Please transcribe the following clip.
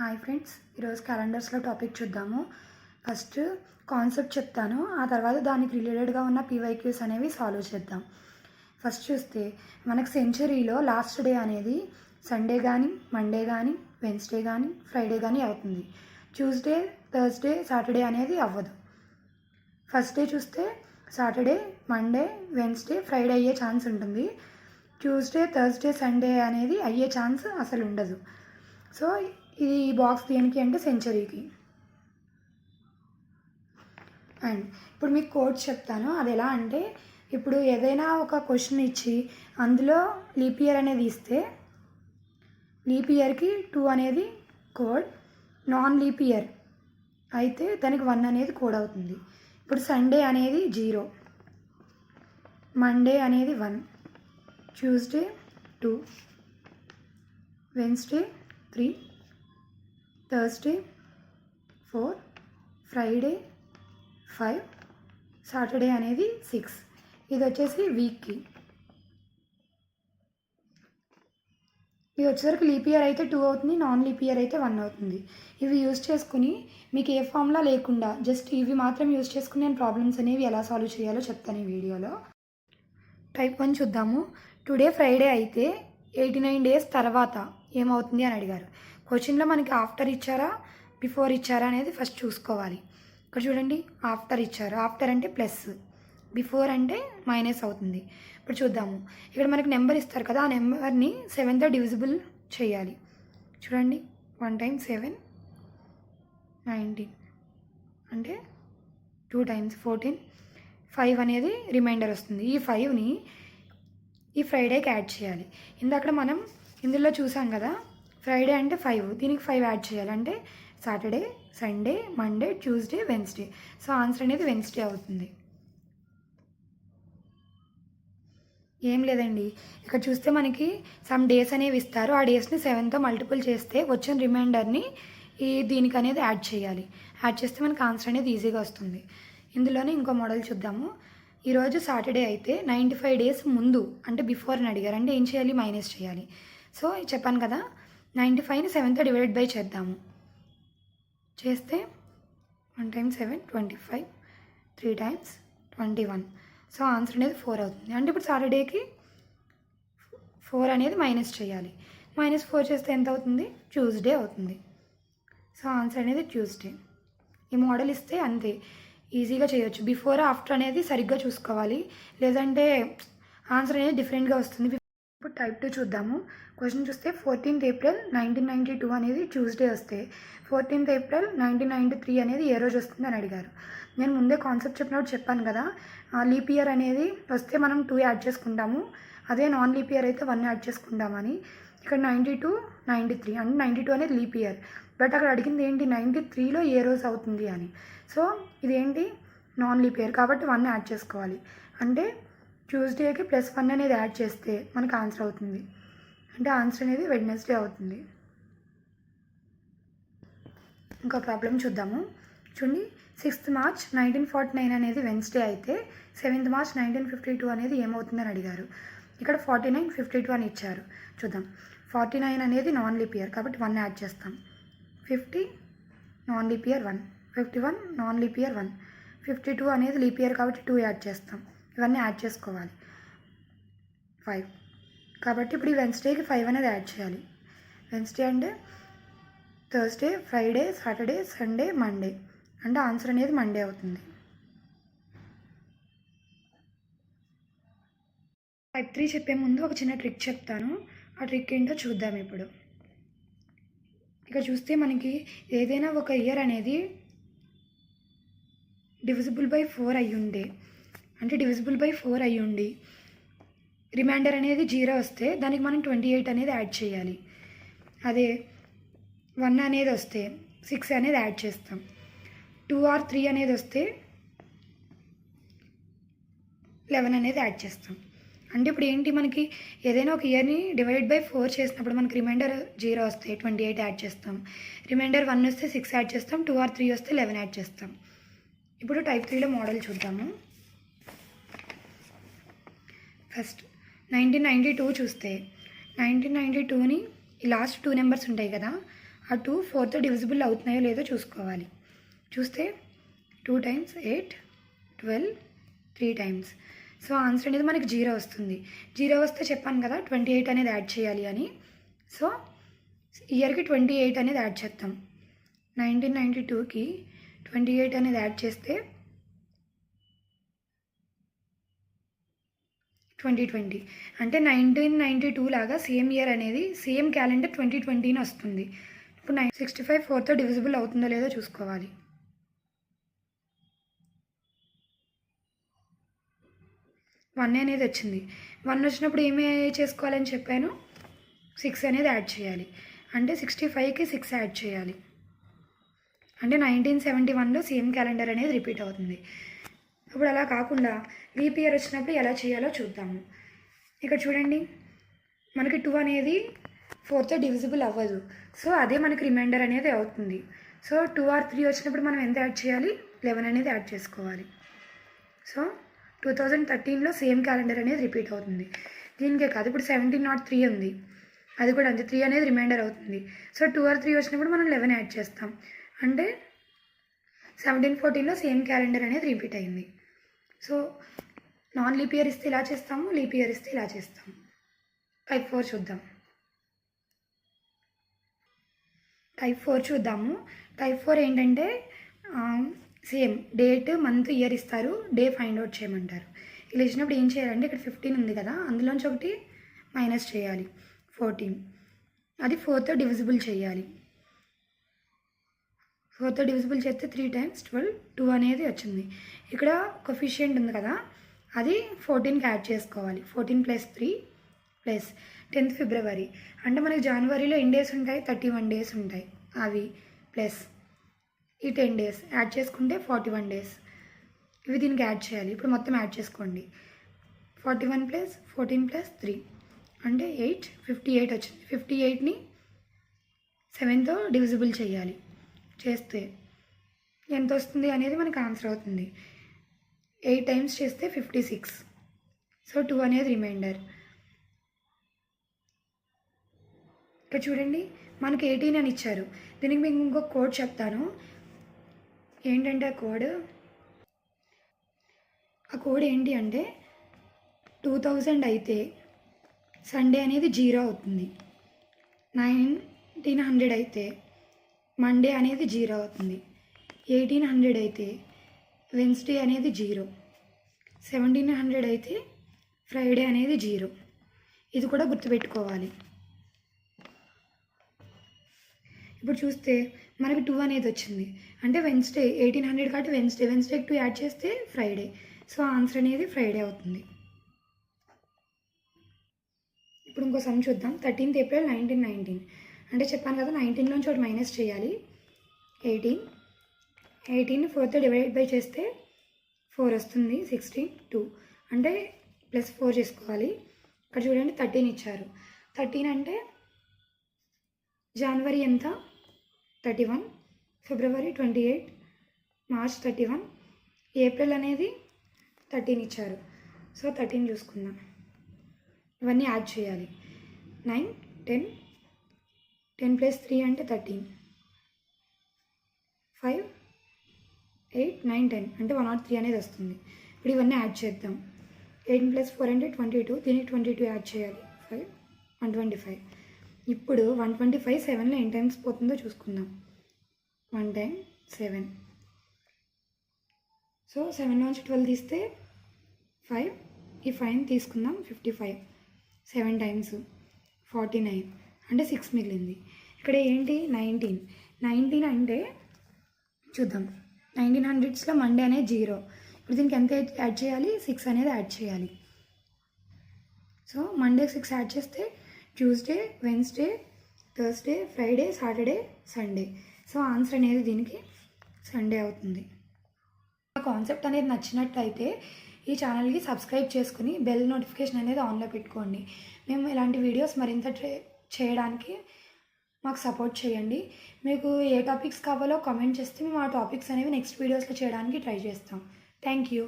Hi friends, ఈరోజు క్యాలెండర్స్లో topic చూద్దాము. First concept చెప్తాను, ఆ తర్వాత దానికి రిలేటెడ్గా ఉన్న పీవైక్యూస్ అనేవి సాల్వ్ చేద్దాం. ఫస్ట్ చూస్తే మనకు సెంచరీలో లాస్ట్ డే అనేది సండే కానీ, మండే కానీ, వెన్స్డే కానీ, ఫ్రైడే కానీ అవుతుంది. ట్యూస్డే, థర్స్డే, సాటర్డే అనేది అవ్వదు. ఫస్ట్ డే చూస్తే సాటర్డే, మండే, వెన్స్డే, ఫ్రైడే అయ్యే ఛాన్స్ ఉంటుంది. ట్యూస్డే, థర్స్డే, సండే అనేది అయ్యే ఛాన్స్ అసలు ఉండదు. సో ఇది ఈ బాక్స్ దేనికి అంటే సెంచరీకి. అండ్ ఇప్పుడు మీకు కోడ్స్ చెప్తాను. అది ఎలా అంటే, ఇప్పుడు ఏదైనా ఒక క్వశ్చన్ ఇచ్చి అందులో లీప్ ఇయర్ అనేది ఇస్తే లీప్ ఇయర్కి 2 అనేది కోడ్, నాన్ లీప్ ఇయర్ అయితే దానికి 1 అనేది కోడ్ అవుతుంది. ఇప్పుడు సండే అనేది 0, మండే అనేది 1, Tuesday 2, Wednesday 3, Thursday 4, Friday 5, Saturday అనేది 6. ఇది వచ్చేసి వీక్కి. ఇది వచ్చేసరికి లీప్ ఇయర్ అయితే 2 అవుతుంది, నాన్ లీప్ ఇయర్ అయితే 1 అవుతుంది. ఇవి యూజ్ చేసుకుని మీకు ఏ ఫామ్లా లేకుండా జస్ట్ ఇవి మాత్రం యూజ్ చేసుకుని నేను ప్రాబ్లమ్స్ అనేవి ఎలా సాల్వ్ చేయాలో చెప్తాను ఈ వీడియోలో. టైప్ 1 చూద్దాము. టుడే ఫ్రైడే అయితే 89 డేస్ తర్వాత ఏమవుతుంది అని అడిగారు. క్వశ్చన్లో మనకి ఆఫ్టర్ ఇచ్చారా, బిఫోర్ ఇచ్చారా అనేది ఫస్ట్ చూసుకోవాలి. ఇక్కడ చూడండి, ఆఫ్టర్ ఇచ్చారు. ఆఫ్టర్ అంటే ప్లస్, బిఫోర్ అంటే మైనస్ అవుతుంది. ఇప్పుడు చూద్దాము. ఇక్కడ మనకి నెంబర్ ఇస్తారు కదా, ఆ నెంబర్ని 7తో డివిజిబుల్ చేయాలి. చూడండి, 1 times 7 19 అంటే 2 times 14, 5 అనేది రిమైండర్ వస్తుంది. ఈ 5ని ఈ ఫ్రైడేకి యాడ్ చేయాలి. ఇందాక మనం ఇందులో చూసాం కదా, ఫ్రైడే అంటే 5, దీనికి 5 యాడ్ చేయాలి. అంటే Saturday, Sunday, Monday, Tuesday, Wednesday. So answer అనేది వెన్స్డే అవుతుంది. ఏం లేదండి, ఇక్కడ చూస్తే మనకి సమ్ డేస్ అనేవి ఇస్తారు. ఆ డేస్ని 7తో మల్టిపుల్ చేస్తే వచ్చిన రిమైండర్ని దీనికి అనేది యాడ్ చేయాలి. యాడ్ చేస్తే మనకి ఆన్సర్ అనేది ఈజీగా వస్తుంది. ఇందులోనే ఇంకో మోడల్ చూద్దాము. ఈరోజు సాటర్డే అయితే 95 డేస్ ముందు అంటే బిఫోర్ అని అడిగారు. అంటే ఏం చేయాలి, మైనస్ చేయాలి. సో చెప్పాను కదా, 95ని 7తో డివైడ్ బై చేద్దాము. చేస్తే 1 times 7 25, 3 times 21. సో ఆన్సర్ అనేది 4 అవుతుంది. అంటే ఇప్పుడు సాటర్డేకి 4 అనేది మైనస్ చేయాలి. -4 చేస్తే ఎంత అవుతుంది, ట్యూస్డే అవుతుంది. సో ఆన్సర్ అనేది ట్యూస్డే. ఈ మోడల్ ఇస్తే అంతే, ఈజీగా చేయొచ్చు. బిఫోర్ ఆఫ్టర్ అనేది సరిగ్గా చూసుకోవాలి, లేదంటే ఆన్సర్ అనేది డిఫరెంట్గా వస్తుంది. ఇప్పుడు టైప్ 2 చూద్దాము. క్వశ్చన్ చూస్తే 14th April 1992 అనేది ట్యూస్డే వస్తే 14th April 1993 అనేది ఏ రోజు వస్తుంది అని అడిగారు. నేను ముందే కాన్సెప్ట్ చెప్పినప్పుడు చెప్పాను కదా, లీప్ ఇయర్ అనేది వస్తే మనం 2 యాడ్ చేసుకుంటాము, అదే నాన్ లీప్ ఇయర్ అయితే 1 యాడ్ చేసుకుంటామని. ఇక్కడ 92, 93 అంటే 92 అనేది లీప్ ఇయర్. బట్ అక్కడ అడిగింది ఏంటి, 93లో ఏ రోజు అవుతుంది అని. సో ఇదేంటి, నాన్ లీప్ ఇయర్ కాబట్టి 1 యాడ్ చేసుకోవాలి. అంటే ట్యూస్డేకి +1 అనేది యాడ్ చేస్తే మనకు ఆన్సర్ అవుతుంది. అంటే ఆన్సర్ అనేది వెడ్నెస్డే అవుతుంది. ఇంకో ప్రాబ్లం చూద్దాము. చూడండి, 6th March 1949 అనేది వెన్స్డే అయితే 7th March 1952 అనేది ఏమవుతుందని అడిగారు. ఇక్కడ 49, 52 అని ఇచ్చారు. చూద్దాం. 49 అనేది నాన్ లీప్ ఇయర్ కాబట్టి 1 యాడ్ చేస్తాం. 50 non leap year 1, 51 non leap year 1, 52 అనేది లీప్ ఇయర్ కాబట్టి 2 యాడ్ చేస్తాం. ఇవన్నీ యాడ్ చేసుకోవాలి. 5 కాబట్టి ఇప్పుడు ఈ వెన్స్డేకి 5 అనేది యాడ్ చేయాలి. వెన్స్డే అంటే Thursday, Friday, Saturday, Sunday, Monday. అంటే ఆన్సర్ అనేది మండే అవుతుంది. టైప్ 3 చెప్పే ముందు ఒక చిన్న ట్రిక్ చెప్తాను. ఆ ట్రిక్ ఏంటో చూద్దాం ఇప్పుడు. ఇక్కడ చూస్తే మనకి ఏదైనా ఒక ఇయర్ అనేది డివిజిబుల్ బై 4 అయ్యుండే, అంటే డివిజిబుల్ బై 4 అయ్యుండి రిమైండర్ అనేది 0 వస్తే దానికి మనం 28 అనేది యాడ్ చేయాలి. అదే 1 అనేది వస్తే 6 అనేది యాడ్ చేస్తాం. 2 or 3 అనేది వస్తే 11 అనేది యాడ్ చేస్తాం. అంటే ఇప్పుడు ఏంటి, మనకి ఏదైనా ఒక ఇయర్ని డివైడ్ బై 4 చేసినప్పుడు మనకి రిమైండర్ 0 వస్తే 28 యాడ్ చేస్తాం. రిమైండర్ 1 వస్తే 6 యాడ్ చేస్తాం. 2 or 3 వస్తే 11 యాడ్ చేస్తాం. ఇప్పుడు టైప్ 3లో మోడల్ చూద్దాము. ఫస్ట్ 1992 చూస్తే 1992ని ఈ లాస్ట్ 2 నెంబర్స్ ఉంటాయి కదా, ఆ 2 4తో డివిజిబుల్ అవుతున్నాయో లేదో చూసుకోవాలి. చూస్తే 2 times 8 12 3 times. సో ఆన్సర్ అనేది మనకి 0 వస్తుంది. 0 వస్తే చెప్పాను కదా 28 అనేది యాడ్ చేయాలి అని. సో ఇయర్కి 28 అనేది యాడ్ చేస్తాం. 1992కి 28 అనేది యాడ్ చేస్తే 2020 అంటే 1992 లాగా సేమ్ ఇయర్ అనేది సేమ్ క్యాలెండర్ 2020 వస్తుంది. ఇప్పుడు 965 4తో డివిజిబుల్ అవుతుందో లేదో చూసుకోవాలి. 1 అనేది వచ్చింది. 1 వచ్చినప్పుడు ఏమి చేసుకోవాలని చెప్పాను, 6 అనేది యాడ్ చేయాలి. అంటే 65కి 6 యాడ్ చేయాలి. అంటే 1971లో సేమ్ క్యాలెండర్ అనేది రిపీట్ అవుతుంది. ఇప్పుడు అలా కాకుండా లీప్ ఇయర్ వచ్చినప్పుడు ఎలా చేయాలో చూద్దాము. ఇక్కడ చూడండి, మనకి 2 అనేది 4తో డివిజిబుల్ అవ్వదు. సో అదే మనకి రిమైండర్ అనేది అవుతుంది. సో 2 or 3 వచ్చినప్పుడు మనం ఎంత యాడ్ చేయాలి, 11 అనేది యాడ్ చేసుకోవాలి. సో 2013లో సేమ్ క్యాలెండర్ అనేది రిపీట్ అవుతుంది. దీనికే కాదు, ఇప్పుడు 1703 ఉంది, అది కూడా అంతే, 3 అనేది రిమైండర్ అవుతుంది. సో 2 or 3 వచ్చినప్పుడు మనం 11 యాడ్ చేస్తాం. అంటే 1714లో సేమ్ క్యాలెండర్ అనేది రిపీట్ అయింది. సో నాన్ లీప్ ఇయర్ ఇస్తే ఇలా చేస్తాము, లీప్ ఇయర్ ఇస్తే ఇలా చేస్తాము. టైప్ 4 చూద్దాం. టైప్ 4 చూద్దాము. టైప్ 4 ఏంటంటే సేమ్ డేట్ మంత్ ఇయర్ ఇస్తారు, డే ఫైండ్ అవుట్ చేయమంటారు. ఇలా ఇచ్చినప్పుడు ఏం చేయాలంటే ఇక్కడ 15 ఉంది కదా, అందులోంచి ఒకటి మైనస్ చేయాలి, 14. అది 4తో డివిజిబుల్ చేయాలి. 4తో డివిజిబుల్ చేస్తే 3 times 12 2 అనేది వచ్చింది. ఇక్కడ కొఫిషియంట్ ఉంది కదా, అది 14కి యాడ్ చేసుకోవాలి. 14 + 3 ప్లస్ 10th February అంటే మనకి జనవరిలో ఎన్ని డేస్ ఉంటాయి, 31 డేస్ ఉంటాయి. అవి ప్లస్ ఈ 10 days యాడ్ చేసుకుంటే 41 days. ఇవి దీనికి యాడ్ చేయాలి. ఇప్పుడు మొత్తం యాడ్ చేసుకోండి. 41 + 14 + 3 అంటే 8 58 వచ్చింది. 58ని 7తో డివిజిబుల్ చేయాలి. చేస్తే ఎంత వస్తుంది అనేది మనకు ఆన్సర్ అవుతుంది. 8 times చేస్తే 56. సో 2 అనేది రిమైండర్. ఇక్కడ చూడండి, మనకి 18 అని ఇచ్చారు. దీనికి మీకు ఇంకొక కోడ్ చెప్తాను. ఏంటంటే ఆ కోడ్ ఏంటి అంటే 2000 అయితే సండే అనేది 0 అవుతుంది. 1900 అయితే మండే అనేది 0 అవుతుంది. 1800 అయితే వెన్స్డే అనేది 0. 1700 అయితే ఫ్రైడే అనేది 0. ఇది కూడా గుర్తుపెట్టుకోవాలి. ఇప్పుడు చూస్తే మనకి 2 అనేది వచ్చింది. అంటే వెన్స్డే 1800 కాబట్టి వెన్స్డేకి 2 యాడ్ చేస్తే ఫ్రైడే. సో ఆన్సర్ అనేది ఫ్రైడే అవుతుంది. ఇప్పుడు ఇంకో సమ్ చూద్దాం. 13th April 1919 అంటే చెప్పాను కదా, 19లోంచి ఒకటి మైనస్ చేయాలి. 18 4తో డివైడ్ బై చేస్తే 4 వస్తుంది. 62 అంటే +4 చేసుకోవాలి. ఇక్కడ చూడండి 13 ఇచ్చారు. 13 అంటే జనవరి ఎంత, 31, ఫిబ్రవరి 28, మార్చ్ 31, ఏప్రిల్ అనేది 13 ఇచ్చారు. సో 13 చూసుకుందాం. ఇవన్నీ యాడ్ చేయాలి. 9 10 10 + 3 అంటే 13, 5 8 9 10 అంటే 103 అనేది వస్తుంది. ఇప్పుడు ఇవన్నీ యాడ్ చేద్దాం. 18 + 4 అంటే 22, దీనికి 22 యాడ్ చేయాలి. 5 125. ఇప్పుడు 125 7లో ఎన్ని టైమ్స్ పోతుందో చూసుకుందాం. 1 time 7. సో 7లోంచి 12 తీస్తే 5, ఈ 5 తీసుకుందాం. 55 7 times 49 అంటే 6 మిగిలింది. ఇక్కడ ఏంటి 19 అంటే చూద్దాం. 1900స్లో మండే అనేది 0. ఇప్పుడు దీనికి ఎంత యాడ్ చేయాలి, 6 అనేది యాడ్ చేయాలి. సో మండేకి 6 యాడ్ చేస్తే Tuesday, Wednesday, Thursday, Friday, Saturday, Sunday. So answer అనేది దీనికి సండే అవుతుంది. ఆ కాన్సెప్ట్ అనేది నచ్చినట్టయితే ఈ ఛానల్కి సబ్స్క్రైబ్ చేసుకుని బెల్ నోటిఫికేషన్ అనేది ఆన్లో పెట్టుకోండి. మేము ఇలాంటి వీడియోస్ మరింత చేయడానికి మాకు సపోర్ట్ చేయండి. మీకు ఏ టాపిక్స్ కావాలో కామెంట్ చేస్తే మేము ఆ టాపిక్స్ అనేవి నెక్స్ట్ వీడియోస్లో చేయడానికి ట్రై చేస్తాం. Thank you.